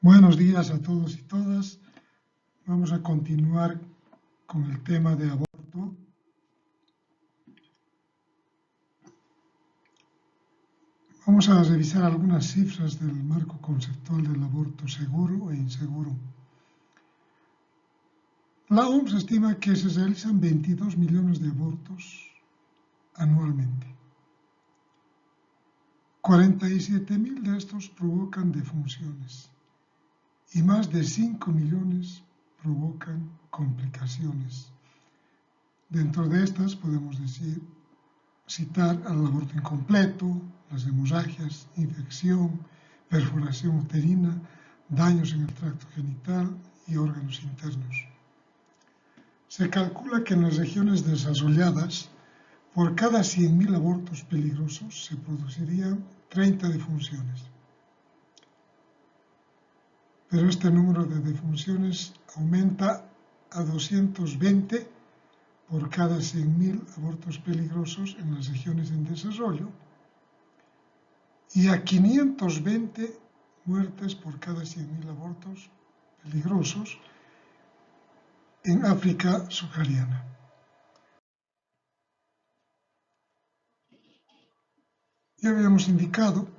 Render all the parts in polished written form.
Buenos días a todos y todas. Vamos a continuar con el tema de aborto. Vamos a revisar algunas cifras del marco conceptual del aborto seguro e inseguro. La OMS estima que se realizan 22 millones de abortos anualmente. 47.000 de estos provocan defunciones y más de 5 millones provocan complicaciones. Dentro de estas podemos citar al aborto incompleto, las hemorragias, infección, perforación uterina, daños en el tracto genital y órganos internos. Se calcula que en las regiones desarrolladas, por cada 100.000 abortos peligrosos se producirían 30 defunciones. Pero este número de defunciones aumenta a 220 por cada 100.000 abortos peligrosos en las regiones en desarrollo y a 520 muertes por cada 100.000 abortos peligrosos en África subsahariana. Ya habíamos indicado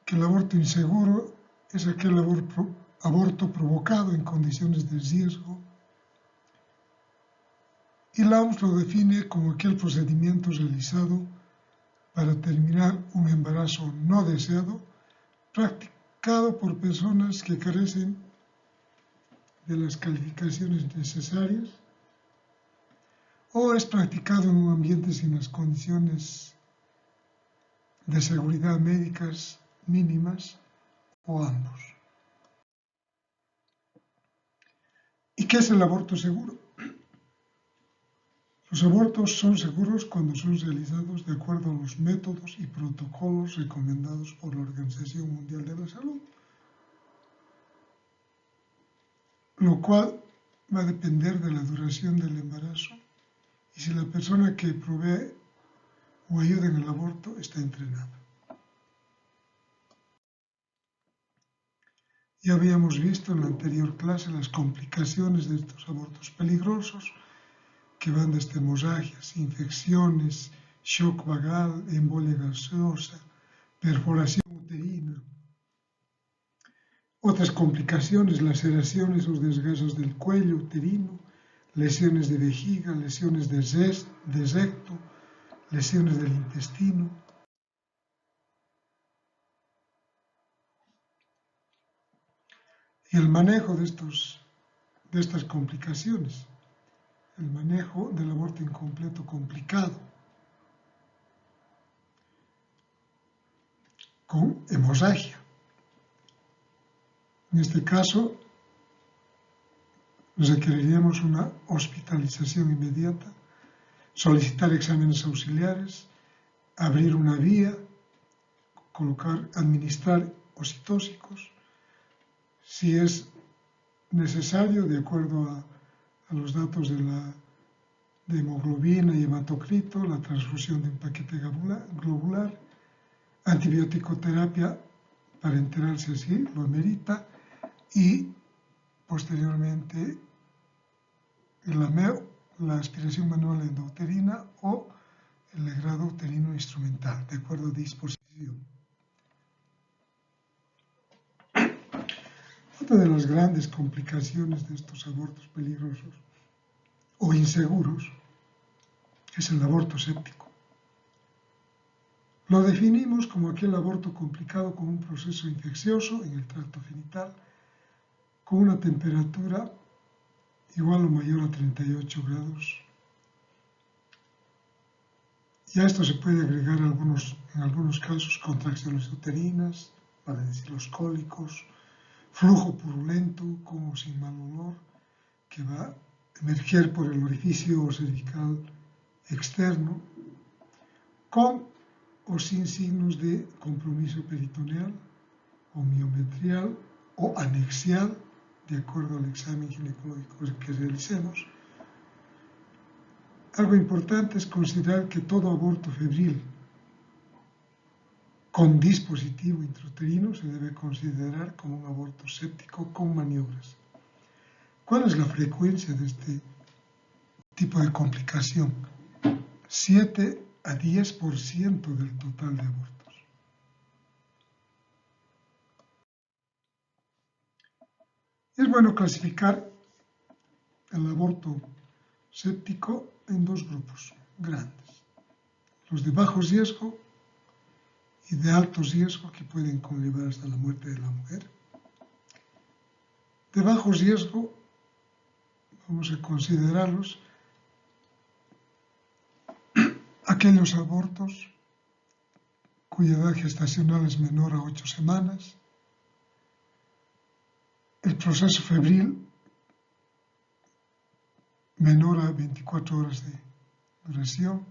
que el aborto inseguro es aquel aborto provocado en condiciones de riesgo, y la OMS lo define como aquel procedimiento realizado para terminar un embarazo no deseado, practicado por personas que carecen de las calificaciones necesarias, o es practicado en un ambiente sin las condiciones de seguridad médicas mínimas, o ambos. ¿Y qué es el aborto seguro? Los abortos son seguros cuando son realizados de acuerdo a los métodos y protocolos recomendados por la Organización Mundial de la Salud, lo cual va a depender de la duración del embarazo y si la persona que provee o ayuda en el aborto está entrenada. Ya habíamos visto en la anterior clase las complicaciones de estos abortos peligrosos, que van desde hemorragias, infecciones, shock vagal, embolia gaseosa, perforación uterina. Otras complicaciones, laceraciones o desgarros del cuello uterino, lesiones de vejiga, lesiones de recto, lesiones del intestino. Y el manejo de estas complicaciones, el manejo del aborto incompleto complicado, con hemorragia. En este caso, requeriríamos una hospitalización inmediata, solicitar exámenes auxiliares, abrir una vía, administrar oxitóxicos, si es necesario, de acuerdo a los datos de hemoglobina y hematocrito, la transfusión de un paquete globular, antibiótico-terapia para enterarse si lo amerita, y posteriormente la aspiración manual endouterina o el legrado uterino instrumental, de acuerdo a disposición. Otra de las grandes complicaciones de estos abortos peligrosos o inseguros es el aborto séptico. Lo definimos como aquel aborto complicado con un proceso infeccioso en el tracto genital, con una temperatura igual o mayor a 38 grados. Y a esto se puede agregar en algunos casos contracciones uterinas, para decir los cólicos, flujo purulento como sin mal olor, que va a emerger por el orificio cervical externo, con o sin signos de compromiso peritoneal o miometrial o anexial, de acuerdo al examen ginecológico que realicemos. Algo importante es considerar que todo aborto febril con dispositivo intrauterino se debe considerar como un aborto séptico con maniobras. ¿Cuál es la frecuencia de este tipo de complicación? 7 a 10% del total de abortos. Es bueno clasificar el aborto séptico en dos grupos grandes: los de bajo riesgo y de alto riesgo, que pueden conllevar hasta la muerte de la mujer. De bajo riesgo vamos a considerarlos aquellos abortos cuya edad gestacional es menor a 8 semanas, el proceso febril menor a 24 horas de duración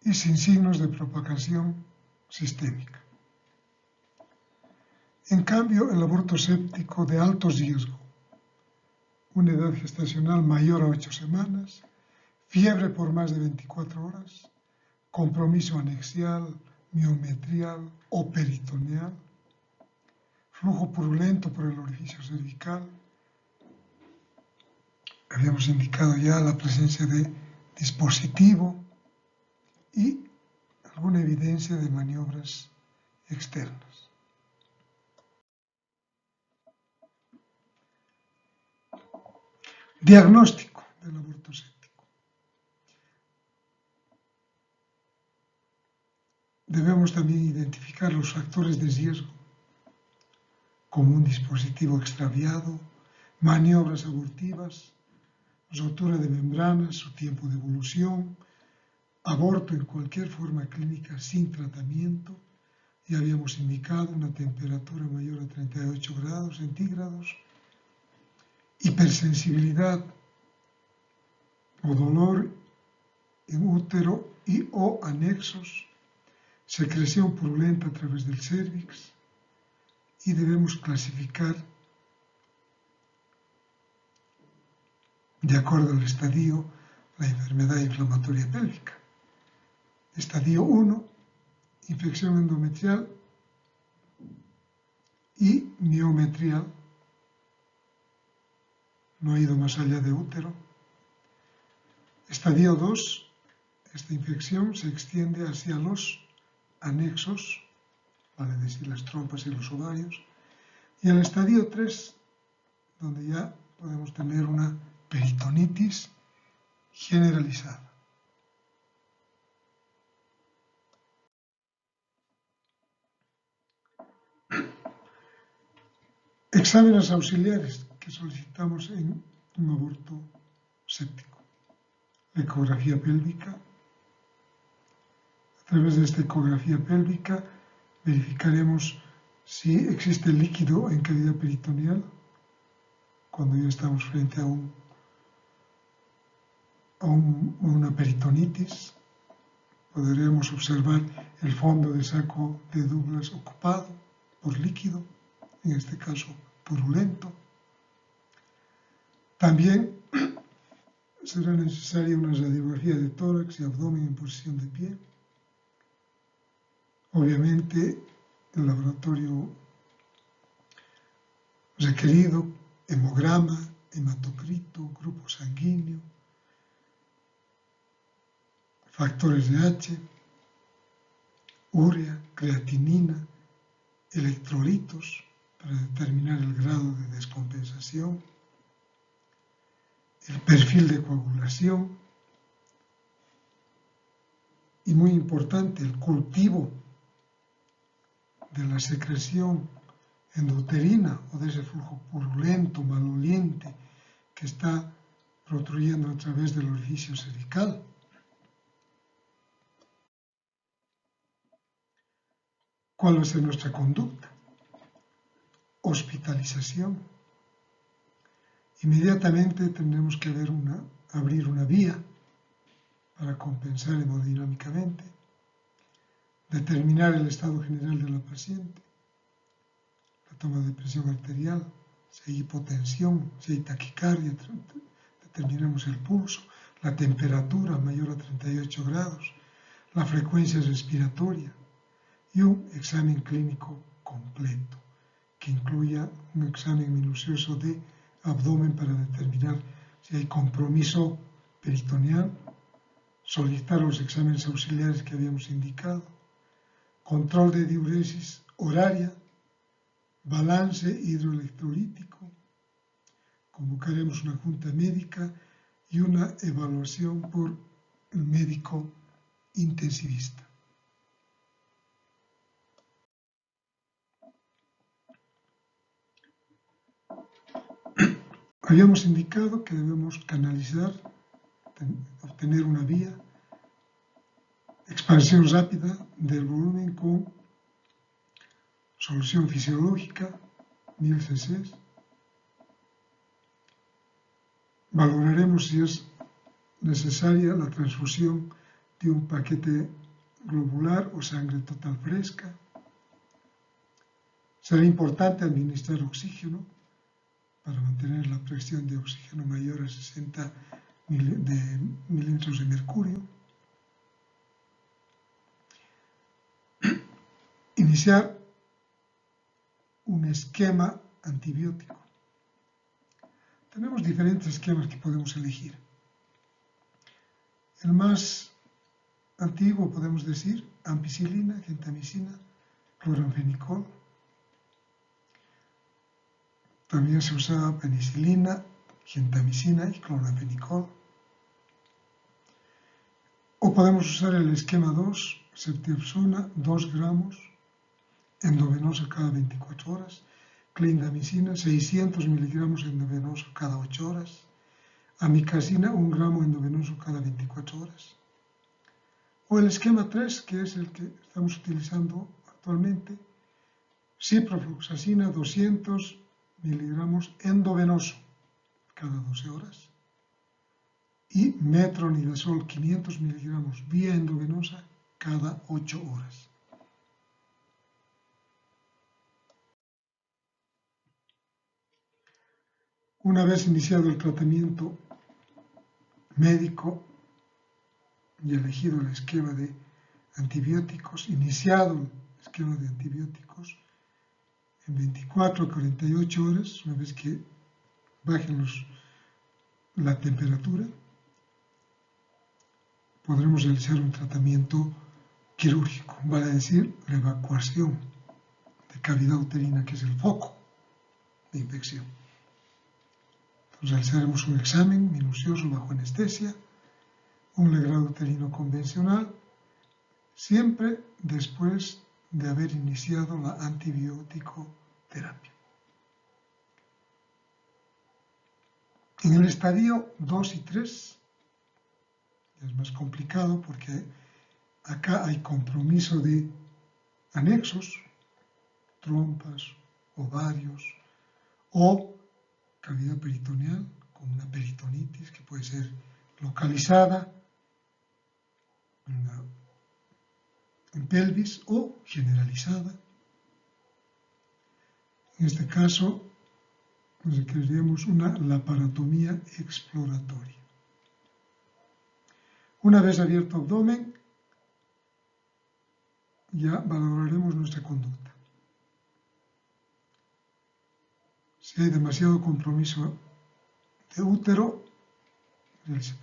y sin signos de propagación sistémica. En cambio, el aborto séptico de alto riesgo, una edad gestacional mayor a 8 semanas, fiebre por más de 24 horas, compromiso anexial, miometrial o peritoneal, flujo purulento por el orificio cervical. Habíamos indicado ya la presencia de dispositivo y alguna evidencia de maniobras externas. Diagnóstico del aborto séptico. Debemos también identificar los factores de riesgo, como un dispositivo extraviado, maniobras abortivas, rotura de membranas, su tiempo de evolución, aborto en cualquier forma clínica sin tratamiento. Ya habíamos indicado una temperatura mayor a 38 grados centígrados, hipersensibilidad o dolor en útero y o anexos, secreción purulenta a través del cérvix, y debemos clasificar de acuerdo al estadio la enfermedad inflamatoria pélvica. Estadio 1, infección endometrial y miometrial, no ha ido más allá de útero. Estadio 2, esta infección se extiende hacia los anexos, vale decir las trompas y los ovarios, y el estadio 3, donde ya podemos tener una peritonitis generalizada. Exámenes auxiliares que solicitamos en un aborto séptico. La ecografía pélvica. A través de esta ecografía pélvica verificaremos si existe líquido en cavidad peritoneal cuando ya estamos frente a una peritonitis. Podremos observar el fondo de saco de Douglas ocupado por líquido, en este caso purulento. También será necesaria una radiografía de tórax y abdomen en posición de pie. Obviamente, el laboratorio requerido: hemograma, hematocrito, grupo sanguíneo, factores de H, urea, creatinina, electrolitos para determinar el grado de descompensación, el perfil de coagulación y, muy importante, el cultivo de la secreción endouterina o de ese flujo purulento, maloliente que está protruyendo a través del orificio cervical. ¿Cuál va a ser nuestra conducta? Hospitalización. Inmediatamente tendremos que abrir una vía para compensar hemodinámicamente, determinar el estado general de la paciente, la toma de presión arterial, si hay hipotensión, si hay taquicardia, determinamos el pulso, la temperatura mayor a 38 grados, la frecuencia respiratoria y un examen clínico completo, que incluya un examen minucioso de abdomen para determinar si hay compromiso peritoneal, solicitar los exámenes auxiliares que habíamos indicado, control de diuresis horaria, balance hidroelectrolítico, convocaremos una junta médica y una evaluación por el médico intensivista. Habíamos indicado que debemos canalizar, obtener una vía, expansión rápida del volumen con solución fisiológica, 1000 cc. Valoraremos si es necesaria la transfusión de un paquete globular o sangre total fresca. Será importante administrar oxígeno para mantener la presión de oxígeno mayor a 60 milímetros de mercurio. Iniciar un esquema antibiótico. Tenemos diferentes esquemas que podemos elegir. El más antiguo, podemos decir, ampicilina, gentamicina, cloranfenicol. También se usaba penicilina, gentamicina y cloranfenicol. O podemos usar el esquema 2, ceftriaxona, 2 gramos, endovenoso cada 24 horas, clindamicina, 600 miligramos endovenoso cada 8 horas, amikacina, 1 gramo endovenoso cada 24 horas. O el esquema 3, que es el que estamos utilizando actualmente, ciprofloxacina, 200 miligramos endovenoso cada 12 horas y metronidazol, 500 miligramos vía endovenosa cada 8 horas. Una vez iniciado el tratamiento médico y elegido el esquema de antibióticos, iniciado el esquema de antibióticos, en 24 a 48 horas, una vez que bajen la temperatura, podremos realizar un tratamiento quirúrgico, vale decir, la evacuación de cavidad uterina, que es el foco de infección. Entonces, realizaremos un examen minucioso bajo anestesia, un legrado uterino convencional, siempre después de haber iniciado la antibiótico terapia. En el estadio 2 y 3 es más complicado porque acá hay compromiso de anexos, trompas, ovarios o cavidad peritoneal con una peritonitis que puede ser localizada en pelvis o generalizada. En este caso, requeriríamos una laparotomía exploratoria. Una vez abierto abdomen, ya valoraremos nuestra conducta. Si hay demasiado compromiso de útero,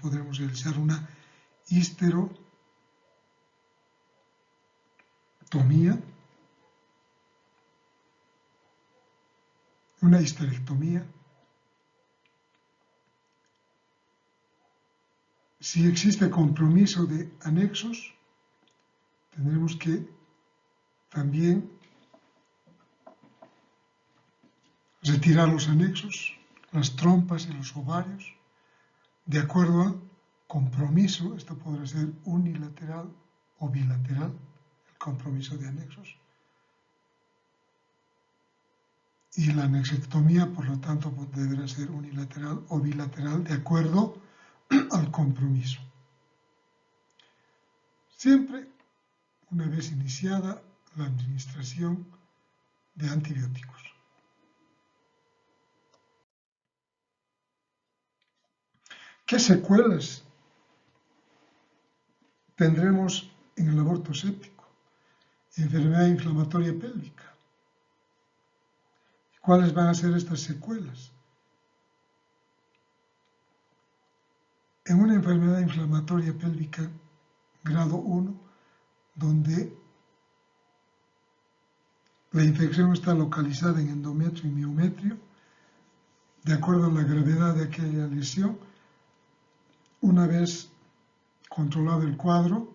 podremos realizar una histerectomía, una histerectomía. Si existe compromiso de anexos, tendremos que también retirar los anexos, las trompas y los ovarios, de acuerdo al compromiso. Esto podrá ser unilateral o bilateral, el compromiso de anexos. Y la anexectomía, por lo tanto, deberá ser unilateral o bilateral, de acuerdo al compromiso. Siempre, una vez iniciada la administración de antibióticos. ¿Qué secuelas tendremos en el aborto séptico, enfermedad inflamatoria pélvica. ¿Cuáles van a ser estas secuelas? En una enfermedad inflamatoria pélvica grado 1, donde la infección está localizada en endometrio y miometrio, de acuerdo a la gravedad de aquella lesión, una vez controlado el cuadro,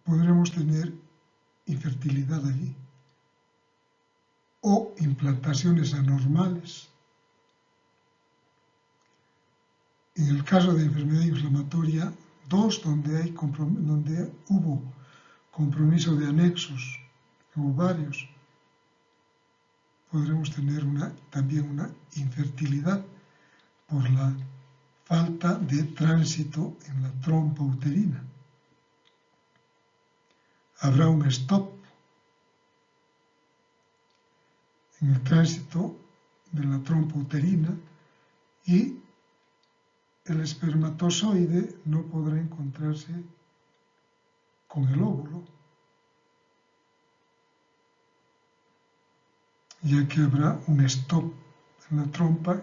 podremos tener infertilidad allí o implantaciones anormales. En el caso de enfermedad inflamatoria 2, donde hubo compromiso de anexos ovarios, podremos tener también una infertilidad por la falta de tránsito en la trompa uterina. Habrá un stop en el tránsito de la trompa uterina y el espermatozoide no podrá encontrarse con el óvulo, ya que habrá un stop en la trompa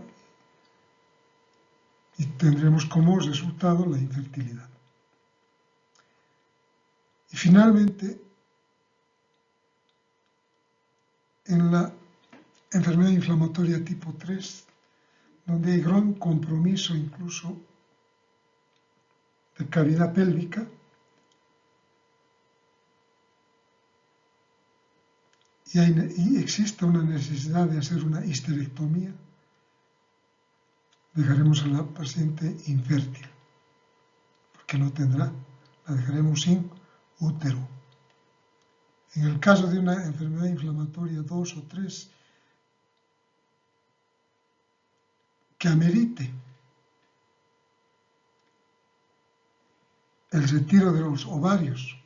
y tendremos como resultado la infertilidad. Y finalmente, en la enfermedad inflamatoria tipo 3, donde hay gran compromiso incluso de cavidad pélvica, y existe una necesidad de hacer una histerectomía, dejaremos a la paciente infértil, porque no tendrá, la dejaremos sin útero. En el caso de una enfermedad inflamatoria 2 o 3, que amerite el retiro de los ovarios,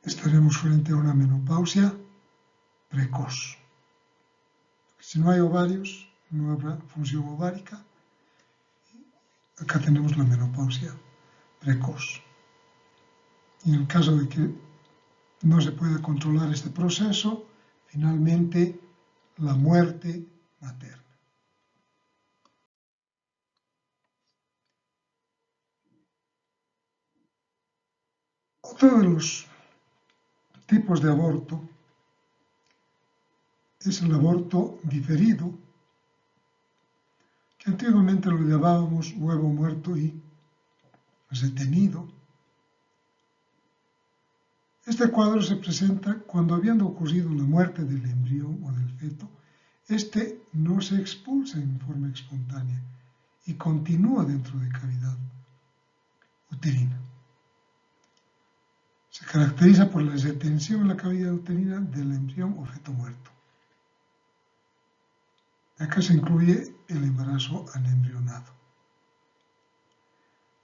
estaremos frente a una menopausia precoz. Si no hay ovarios, no habrá función ovárica. Acá tenemos la menopausia precoz. Y en el caso de que no se pueda controlar este proceso, finalmente la muerte materna. Otro de los tipos de aborto es el aborto diferido, que antiguamente lo llamábamos huevo muerto y retenido. Este cuadro se presenta cuando, habiendo ocurrido la muerte del embrión o del feto, este no se expulsa en forma espontánea y continúa dentro de cavidad uterina. Se caracteriza por la retención en la cavidad uterina del embrión o feto muerto. Acá se incluye el embarazo anembrionado.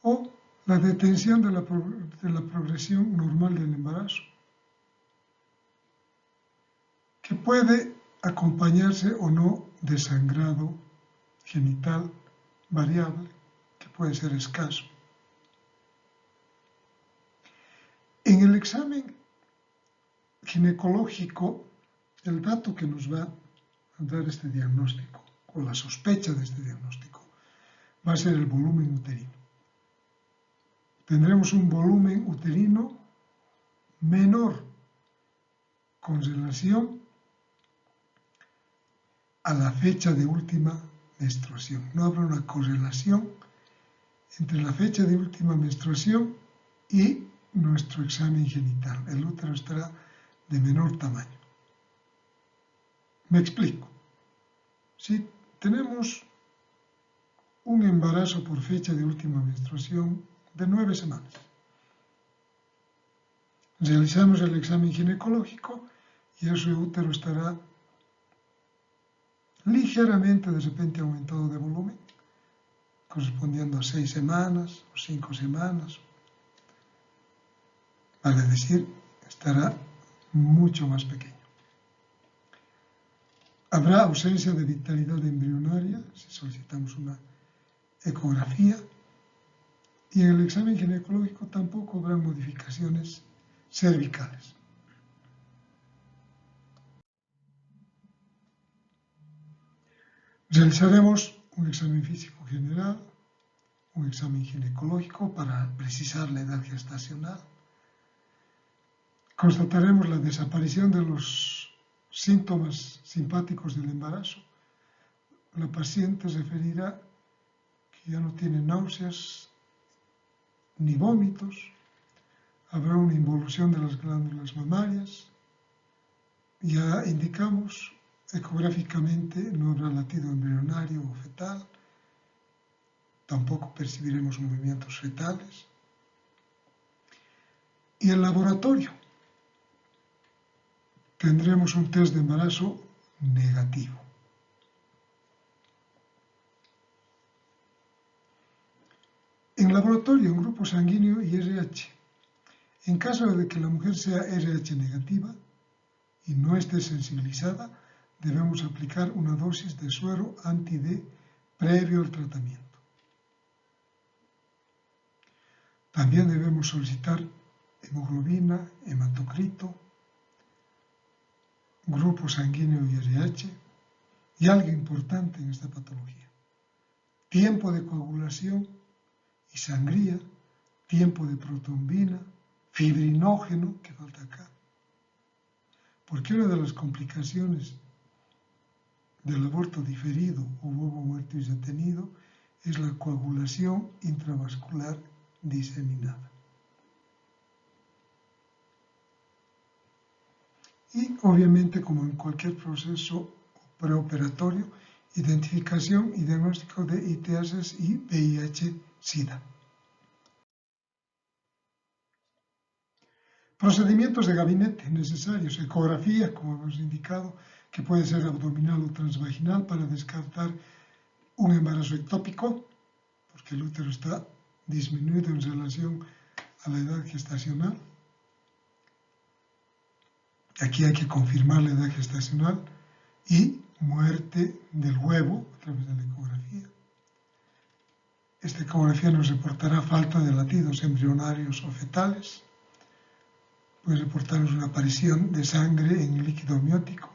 O la detención de la progresión normal del embarazo, que puede acompañarse o no de sangrado genital variable, que puede ser escaso. En el examen ginecológico, el dato que nos va a dar este diagnóstico, o la sospecha de este diagnóstico, va a ser el volumen uterino. Tendremos un volumen uterino menor con relación a la fecha de última menstruación. No habrá una correlación entre la fecha de última menstruación y nuestro examen genital. El útero estará de menor tamaño. Me explico. Si tenemos un embarazo por fecha de última menstruación de 9 semanas, realizamos el examen ginecológico y ese útero estará ligeramente de repente aumentado de volumen, correspondiendo a 6 semanas o 5 semanas. Vale decir, estará mucho más pequeño. Habrá ausencia de vitalidad embrionaria si solicitamos una ecografía y en el examen ginecológico tampoco habrá modificaciones cervicales. Realizaremos un examen físico general, un examen ginecológico para precisar la edad gestacional. Constataremos la desaparición de los síntomas simpáticos del embarazo. La paciente referirá que ya no tiene náuseas ni vómitos. Habrá una involución de las glándulas mamarias. Ya indicamos, ecográficamente no habrá latido embrionario o fetal. Tampoco percibiremos movimientos fetales. Y el laboratorio. Tendremos un test de embarazo negativo. En laboratorio, en grupo sanguíneo y RH. En caso de que la mujer sea RH negativa y no esté sensibilizada, debemos aplicar una dosis de suero anti-D previo al tratamiento. También debemos solicitar hemoglobina, hematocrito, grupo sanguíneo y RH, y algo importante en esta patología: tiempo de coagulación y sangría, tiempo de protrombina, fibrinógeno, que falta acá. Porque una de las complicaciones del aborto diferido o huevo muerto y retenido es la coagulación intravascular diseminada. Y obviamente, como en cualquier proceso preoperatorio, identificación y diagnóstico de ITS y VIH-Sida. Procedimientos de gabinete necesarios: ecografía, como hemos indicado, que puede ser abdominal o transvaginal, para descartar un embarazo ectópico, porque el útero está disminuido en relación a la edad gestacional. Aquí hay que confirmar la edad gestacional, y muerte del huevo a través de la ecografía. Esta ecografía nos reportará falta de latidos embrionarios o fetales. Puede reportarnos una aparición de sangre en el líquido amniótico,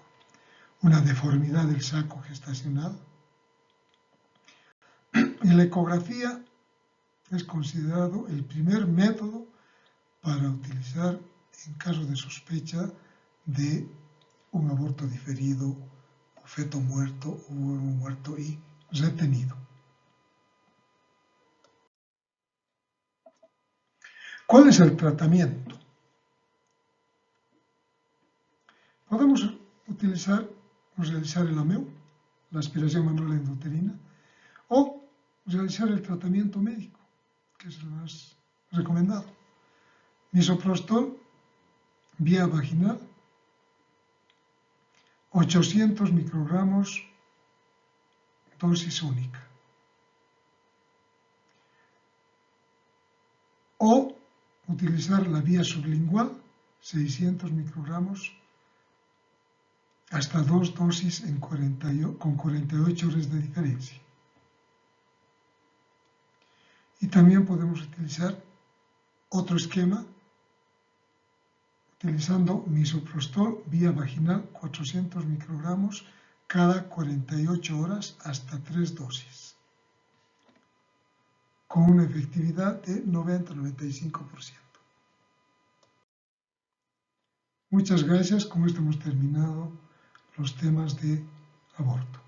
una deformidad del saco gestacional. Y la ecografía es considerado el primer método para utilizar en caso de sospecha de un aborto diferido, o feto muerto, o huevo muerto y retenido. ¿Cuál es el tratamiento? Podemos utilizar o realizar el AMEU, la aspiración manual endouterina, o realizar el tratamiento médico, que es el más recomendado. Misoprostol vía vaginal, 800 microgramos, dosis única. O utilizar la vía sublingual, 600 microgramos, hasta 2 dosis con 48 horas de diferencia. Y también podemos utilizar otro esquema, utilizando misoprostol vía vaginal, 400 microgramos cada 48 horas hasta 3 dosis, con una efectividad de 90-95%. Muchas gracias. Con esto hemos terminado los temas de aborto.